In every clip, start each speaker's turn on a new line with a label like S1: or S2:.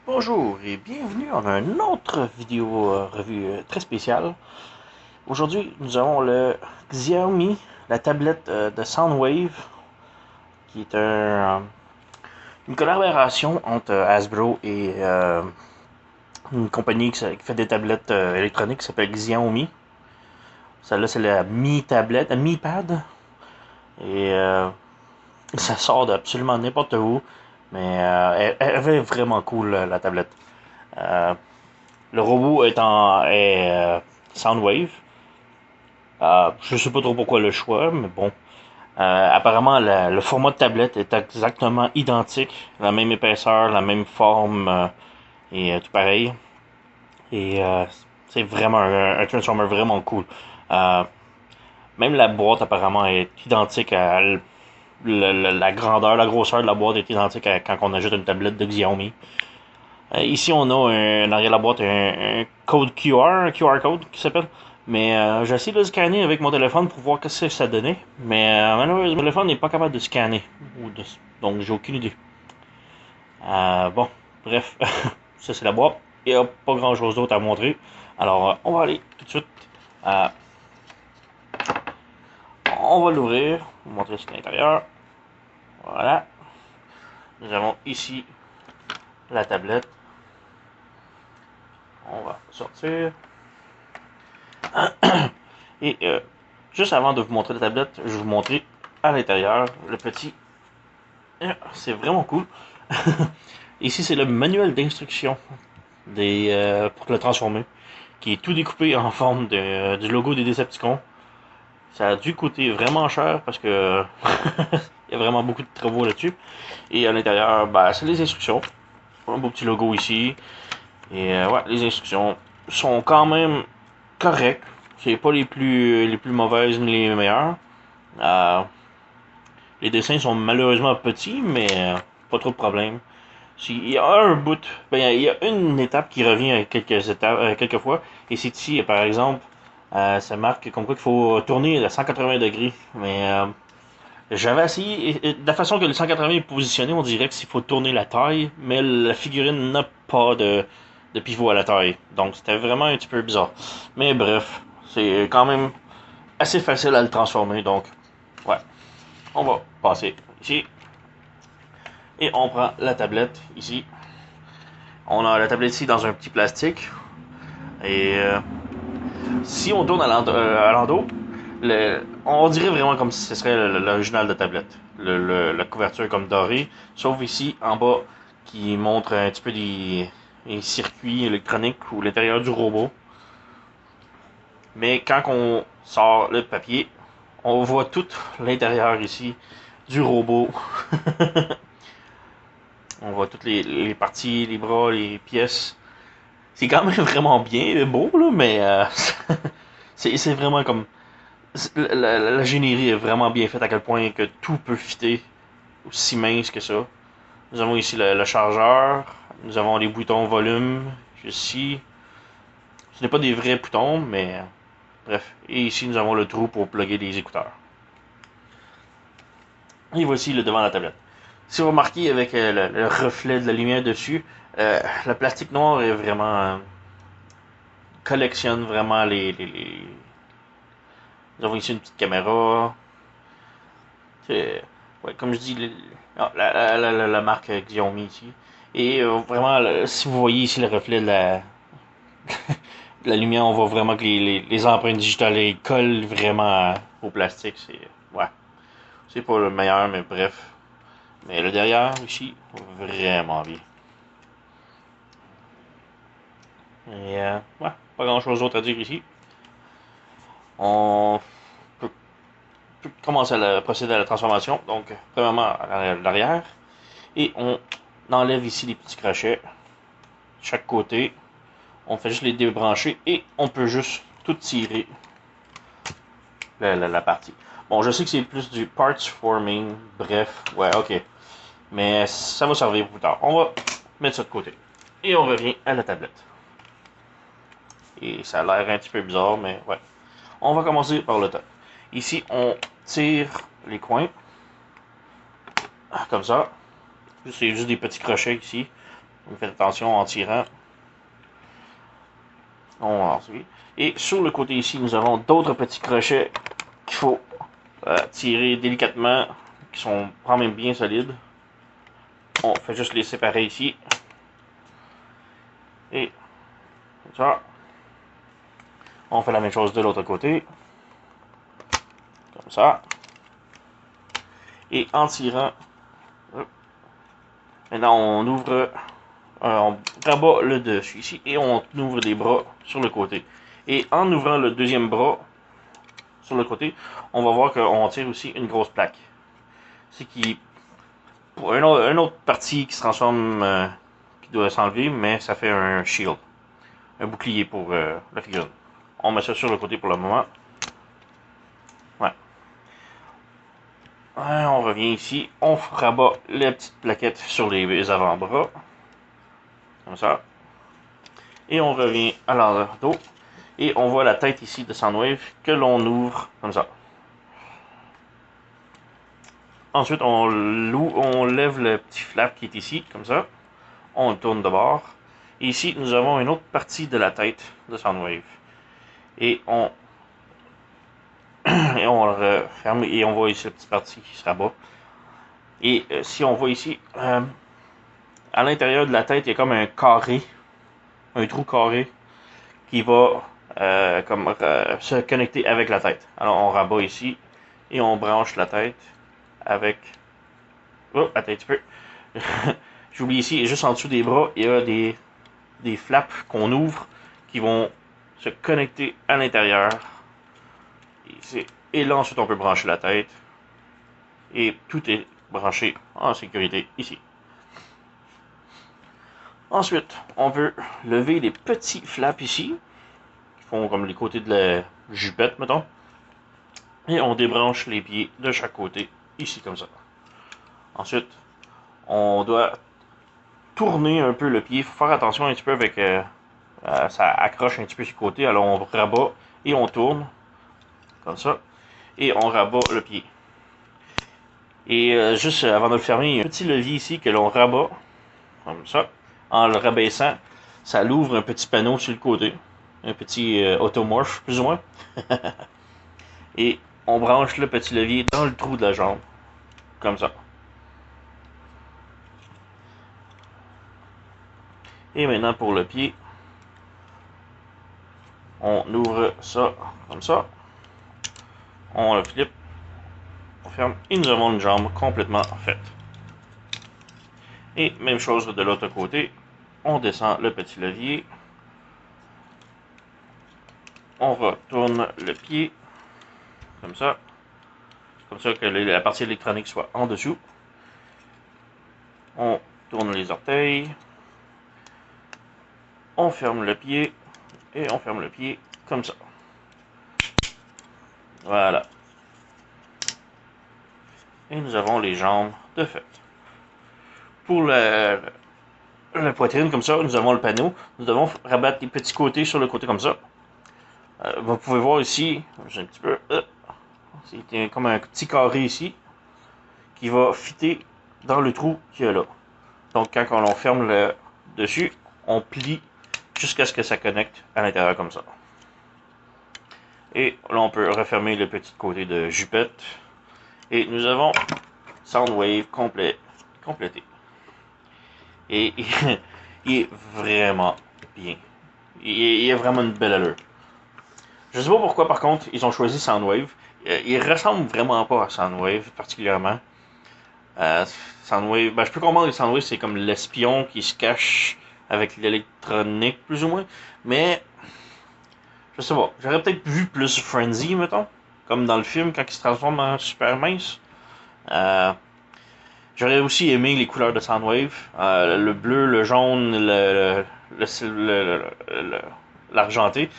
S1: Bonjour et bienvenue en une autre vidéo revue très spéciale. Aujourd'hui, nous avons le Xiaomi, la tablette de Soundwave, qui est une collaboration entre Hasbro et une compagnie qui fait des tablettes électroniques qui s'appelle Xiaomi. Celle-là, c'est la Mi tablette, la Mi Pad, et ça sort d'absolument n'importe où, mais elle est vraiment cool la tablette. Euh, Le robot est Soundwave. Je sais pas trop pourquoi le choix, mais bon. Apparemment, le format de tablette est exactement identique. La même épaisseur, la même forme et tout pareil. Et c'est vraiment un Transformer vraiment cool. Euh, Même la boîte apparemment est identique à la grandeur, la grosseur de la boîte est identique à quand on ajoute une tablette de Xiaomi. Ici, on a derrière la boîte un code QR, un QR code qui s'appelle. Mais j'ai essayé de le scanner avec mon téléphone pour voir ce que ça donnait. Mais malheureusement, mon téléphone n'est pas capable de scanner. Donc, j'ai aucune idée. Bon, bref, ça c'est la boîte. Il n'y a pas grand chose d'autre à montrer. Alors, on va aller tout de suite. Euh, on va l'ouvrir. On va montrer ce qu'il y a à l'intérieur. Voilà. Nous avons ici la tablette. On va sortir. Et juste avant de vous montrer la tablette, je vais vous montrer à l'intérieur le petit. C'est vraiment cool. Ici, c'est le manuel d'instruction pour le transformer, qui est tout découpé en forme du logo des Decepticons. Ça a dû coûter vraiment cher parce que il y a vraiment beaucoup de travaux là-dessus. Et à l'intérieur, bah, c'est les instructions. Un beau petit logo ici. Et ouais, les instructions sont quand même correctes. C'est pas les plus mauvaises ni les meilleures. Euh, les dessins sont malheureusement petits, mais pas trop de problème. Il y a un bout, ben, il y a une étape qui revient à quelques fois, et c'est ici, par exemple, ça marque comme quoi qu'il faut tourner à 180 degrés. Mais j'avais essayé, et de la façon que le 180 est positionné, on dirait qu'il faut tourner la taille, mais la figurine n'a pas de pivot à la taille. Donc c'était vraiment un petit peu bizarre. Mais bref, c'est quand même assez facile à le transformer, donc ouais. On va passer ici. Et on prend la tablette ici. On a la tablette ici dans un petit plastique. Et si on tourne à l'endos, on dirait vraiment comme si ce serait l'original de tablette. La couverture comme dorée. Sauf ici, en bas, qui montre un petit peu des circuits électroniques ou l'intérieur du robot. Mais quand on sort le papier, on voit tout l'intérieur ici du robot. On voit toutes les parties, les bras, les pièces. C'est quand même vraiment bien beau, là, mais c'est vraiment comme. La génierie est vraiment bien faite à quel point que tout peut fitter aussi mince que ça. Nous avons ici le chargeur. Nous avons les boutons volume ici. Ce n'est pas des vrais boutons, mais bref. Et ici, nous avons le trou pour plugger les écouteurs. Et voici le devant de la tablette. Si vous remarquez avec le reflet de la lumière dessus, le plastique noir est vraiment collectionne vraiment Nous avons ici une petite caméra. Ouais, comme je dis, la marque Xiaomi ici. Et vraiment, si vous voyez ici le reflet de la lumière, on voit vraiment que les empreintes digitales elles collent vraiment au plastique. Ouais, c'est pas le meilleur, mais bref. Mais le derrière ici, vraiment bien. Et ouais, pas grand chose d'autre à dire ici. On peut, commencer à procéder à la transformation. Donc, premièrement, à l'arrière. Et on enlève ici les petits crochets. De chaque côté. On fait juste les débrancher et on peut juste tout tirer la partie. Bon, je sais que c'est plus du parts forming. Bref, ouais, ok. Mais ça va servir plus tard. On va mettre ça de côté. Et on revient à la tablette. Et ça a l'air un petit peu bizarre, mais ouais. On va commencer par le top. Ici, on tire les coins. Comme ça. C'est juste des petits crochets ici. Donc faites attention en tirant. On va ensuite. Et sur le côté ici, nous avons d'autres petits crochets qu'il faut tirer délicatement, qui sont quand même bien solides. On fait juste les séparer ici. Et comme ça. On fait la même chose de l'autre côté. Comme ça. Et en tirant, maintenant on ouvre, on rabat le dessus ici et on ouvre les bras sur le côté. Et en ouvrant le deuxième bras sur le côté, on va voir qu'on tire aussi une grosse plaque. C'est qui, pour une autre partie qui se transforme, qui doit s'enlever, mais ça fait un shield, un bouclier pour la figurine. On met ça sur le côté pour le moment. Ouais. On revient ici, on rabat les petites plaquettes sur les avant-bras. Comme ça. Et on revient à l'envers dos. Et on voit la tête ici de Soundwave que l'on ouvre comme ça. Ensuite, on lève le petit flap qui est ici, comme ça. On le tourne de bord. Et ici, nous avons une autre partie de la tête de Soundwave. Et on le referme et on voit ici la petite partie qui se rabat. Et si on voit ici, à l'intérieur de la tête, il y a comme un carré, un trou carré qui va se connecter avec la tête. Alors on rabat ici et on branche la tête avec... Oh, attends un petit peu. J'oublie ici, et juste en dessous des bras, il y a des flaps qu'on ouvre qui vont se connecter à l'intérieur. Et là ensuite on peut brancher la tête. Et tout est branché en sécurité ici. Ensuite, on peut lever les petits flaps ici, qui font comme les côtés de la jupette, mettons. Et on débranche les pieds de chaque côté, ici comme ça. Ensuite, on doit tourner un peu le pied. Il faut faire attention un petit peu avec... ça accroche un petit peu sur le côté, alors on rabat et on tourne, comme ça. Et on rabat le pied. Et juste avant de le fermer, il y a un petit levier ici que l'on rabat, comme ça. En le rabaissant, ça l'ouvre un petit panneau sur le côté. Un petit automorphe, plus ou moins. Et on branche le petit levier dans le trou de la jambe. Comme ça. Et maintenant pour le pied, on ouvre ça comme ça. On le flippe. On ferme. Et nous avons une jambe complètement faite. Et même chose de l'autre côté. On descend le petit levier. On retourne le pied. Comme ça. Comme ça que la partie électronique soit en dessous. On tourne les orteils. On ferme le pied. Et on ferme le pied comme ça. Voilà. Et nous avons les jambes de fait. Pour la poitrine, comme ça, nous avons le panneau. Nous devons rabattre les petits côtés sur le côté comme ça. Vous pouvez voir ici, j'ai un petit peu... c'est comme un petit carré ici qui va fitter dans le trou qu'il y a là. Donc quand on ferme le dessus, on plie jusqu'à ce que ça connecte à l'intérieur comme ça. Et là on peut refermer le petit côté de jupette. Et nous avons Soundwave complété. Et il est vraiment bien. Il a vraiment une belle allure. Je sais pas pourquoi par contre ils ont choisi Soundwave. Il ressemble vraiment pas à Soundwave particulièrement. Soundwave, je peux comprendre que Soundwave c'est comme l'espion qui se cache avec l'électronique plus ou moins. Mais je sais pas. J'aurais peut-être vu plus Frenzy mettons. Comme dans le film quand il se transforme en super mince. J'aurais aussi aimé les couleurs de Soundwave. Le bleu, le jaune, l'argenté.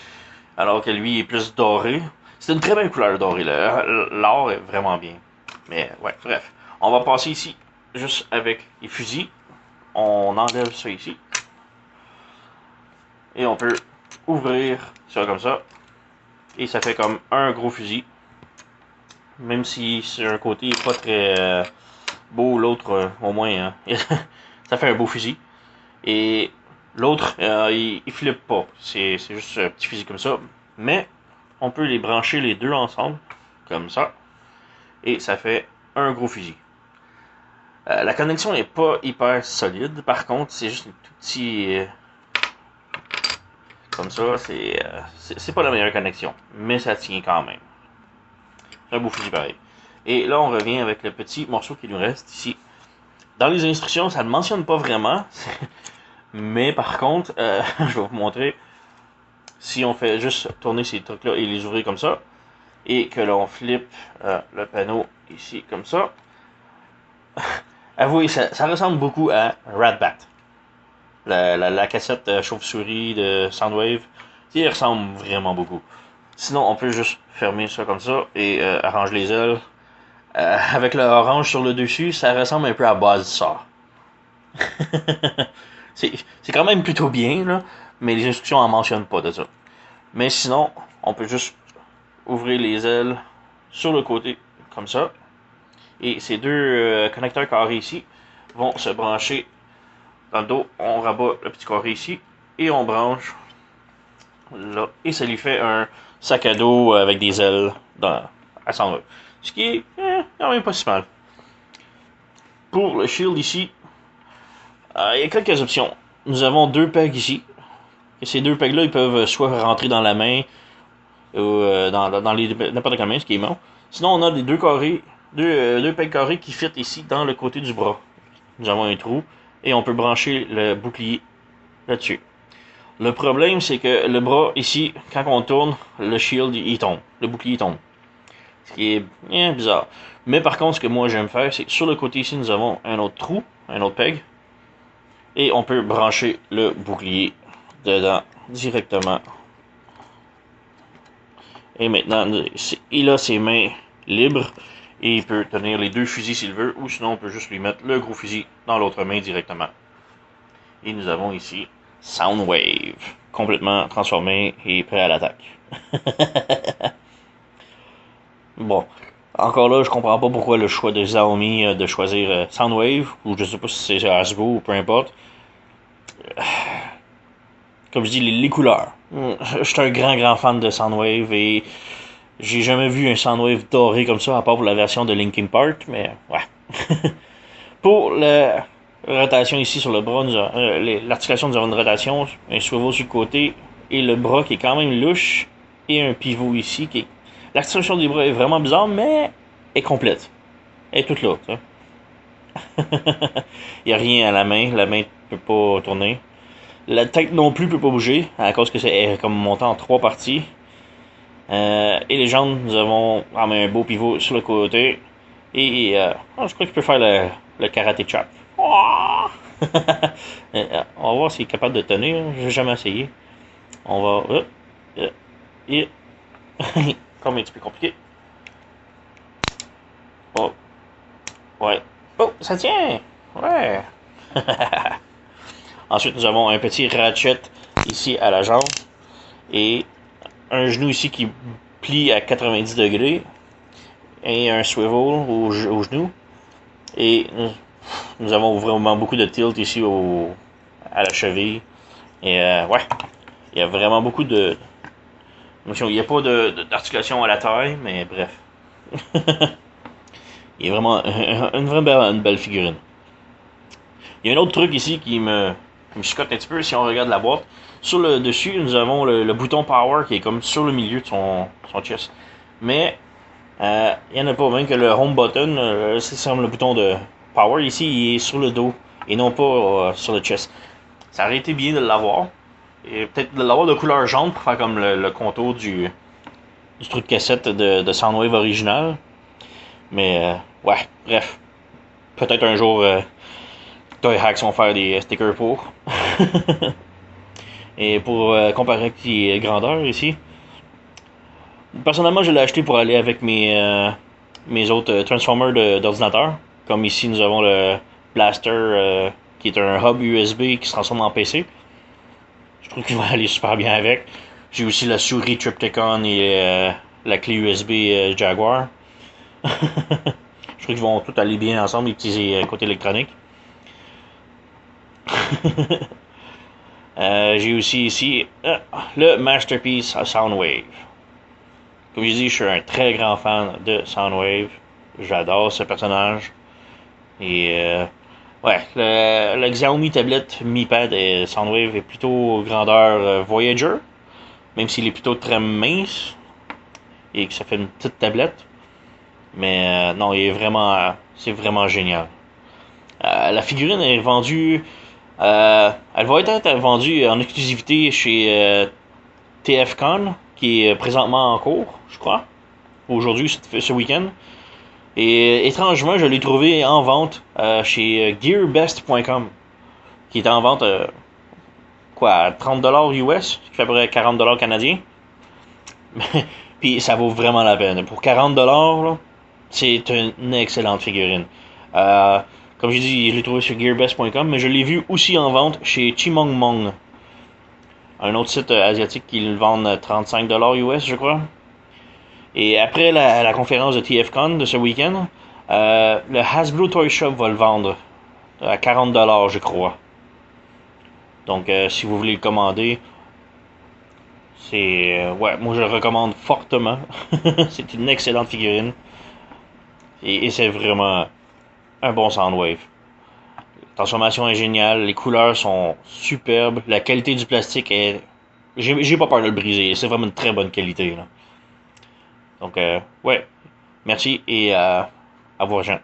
S1: Alors que lui est plus doré. C'est une très belle couleur dorée. L'or est vraiment bien. Mais ouais, bref. On va passer ici, juste avec les fusils. On enlève ça ici. Et on peut ouvrir ça comme ça. Et ça fait comme un gros fusil. Même si c'est un côté pas très beau, l'autre au moins, hein, ça fait un beau fusil. Et l'autre, il flippe pas. C'est juste un petit fusil comme ça. Mais on peut les brancher les deux ensemble, comme ça. Et ça fait un gros fusil. La connexion n'est pas hyper solide. Par contre, c'est juste un tout petit... comme ça, c'est pas la meilleure connexion. Mais ça tient quand même. C'est un beau fusil pareil. Et là, on revient avec le petit morceau qui nous reste ici. Dans les instructions, ça ne mentionne pas vraiment. Mais par contre, je vais vous montrer. Si on fait juste tourner ces trucs-là et les ouvrir comme ça, et que l'on flippe le panneau ici comme ça, avouez, ça ressemble beaucoup à Ratbat. La cassette chauve-souris de Soundwave, qui ressemble vraiment beaucoup. Sinon, on peut juste fermer ça comme ça et arranger les ailes. Avec le orange sur le dessus, ça ressemble un peu à Buzzsaw. c'est quand même plutôt bien, là, mais les instructions en mentionnent pas de ça. Mais sinon, on peut juste ouvrir les ailes sur le côté, comme ça. Et ces deux connecteurs carrés ici vont se brancher dans le dos. On rabat le petit carré ici et on branche là. Et ça lui fait un sac à dos avec des ailes à s'enlever. Ce qui est quand même pas si mal. Pour le shield ici, il y a quelques options. Nous avons deux pegs ici. Et ces deux pegs-là, ils peuvent soit rentrer dans la main ou dans n'importe quelle main, ce qui est bon. Sinon, on a les deux carrés, deux pegs carrés qui fit ici dans le côté du bras. Nous avons un trou et on peut brancher le bouclier là-dessus. Le problème, c'est que le bras ici, quand on tourne, le shield il tombe, le bouclier tombe. Ce qui est bizarre. Mais par contre, ce que moi j'aime faire, c'est que sur le côté ici, nous avons un autre trou, un autre peg. Et on peut brancher le bouclier dedans directement. Et maintenant, il a ses mains libres. Et il peut tenir les deux fusils s'il veut. Ou sinon, on peut juste lui mettre le gros fusil dans l'autre main directement. Et nous avons ici Soundwave. Complètement transformé et prêt à l'attaque. Bon. Encore là, je comprends pas pourquoi le choix de Xiaomi de choisir Soundwave. Ou je sais pas si c'est Hasbro ou peu importe. Comme je dis, les couleurs. Je suis un grand fan de Soundwave et j'ai jamais vu un Soundwave doré comme ça, à part pour la version de Linkin Park, mais ouais. Pour la rotation ici sur le bras, l'articulation, nous avons une rotation, un swivel sur le côté et le bras qui est quand même louche et un pivot ici. L'articulation des bras est vraiment bizarre, mais est complète. Elle est toute là. Il n'y a rien à la main ne peut pas tourner. La tête non plus peut pas bouger, à cause que c'est comme monté en trois parties. Et les jambes, nous avons un beau pivot sur le côté. Et je crois qu'il peut faire le karaté chop. On va voir s'il est capable de tenir. J'ai jamais essayé. On va... comme un petit peu compliqué. Oh. Ouais. Oh, ça tient! Ouais! Ensuite, nous avons un petit ratchet ici à la jambe et un genou ici qui plie à 90 degrés et un swivel au genou. Et nous avons vraiment beaucoup de tilt ici à la cheville. Et ouais, il y a vraiment beaucoup de... Il n'y a pas d'articulation à la taille, mais bref. Il est vraiment une belle figurine. Il y a un autre truc ici qui me chicote un petit peu si on regarde la boîte. Sur le dessus, nous avons le bouton Power qui est comme sur le milieu de son chest. Mais il n'y en a pas, même que le Home button, c'est le bouton de Power ici, il est sur le dos et non pas sur le chest. Ça aurait été bien de l'avoir. Et peut-être de l'avoir de couleur jaune pour faire comme le contour du trou de cassette de Soundwave original. Mais ouais, bref. Peut-être un jour... Toy Hacks vont faire des stickers pour. Et pour comparer avec les grandeurs ici. Personnellement, je l'ai acheté pour aller avec mes autres Transformers d'ordinateur. Comme ici, nous avons le Blaster qui est un hub USB qui se transforme en PC. Je trouve qu'il va aller super bien avec. J'ai aussi la souris Triptychon et la clé USB Jaguar. Je trouve qu'ils vont tous aller bien ensemble, les petits côtés électroniques. J'ai aussi ici le Masterpiece à Soundwave. Comme je dis, je suis un très grand fan de Soundwave. J'adore ce personnage. Et ouais, le Xiaomi tablette Mi Pad et Soundwave est plutôt grandeur Voyager, même s'il est plutôt très mince et que ça fait une petite tablette. Mais non, il est vraiment, c'est vraiment génial. La figurine est vendue, elle va être vendue en exclusivité chez TFCon, qui est présentement en cours, je crois, aujourd'hui, ce week-end. Et étrangement, je l'ai trouvé en vente chez gearbest.com, qui est en vente quoi, à 30$ US, ce qui fait à peu près 40$ canadiens. Puis ça vaut vraiment la peine. Pour 40$, c'est une excellente figurine. Euh, Comme j'ai dit, je l'ai trouvé sur gearbest.com, mais je l'ai vu aussi en vente chez Chimongmong, un autre site asiatique qui le vend 35$ US, je crois. Et après la conférence de TFCon de ce week-end, le Hasbro Toy Shop va le vendre à 40$, je crois. Donc, si vous voulez le commander, ouais, moi je le recommande fortement. C'est une excellente figurine. Et c'est vraiment un bon Soundwave. La transformation est géniale, les couleurs sont superbes, la qualité du plastique est. J'ai pas peur de le briser, c'est vraiment une très bonne qualité, là. Donc, ouais, merci et à vous rejoindre.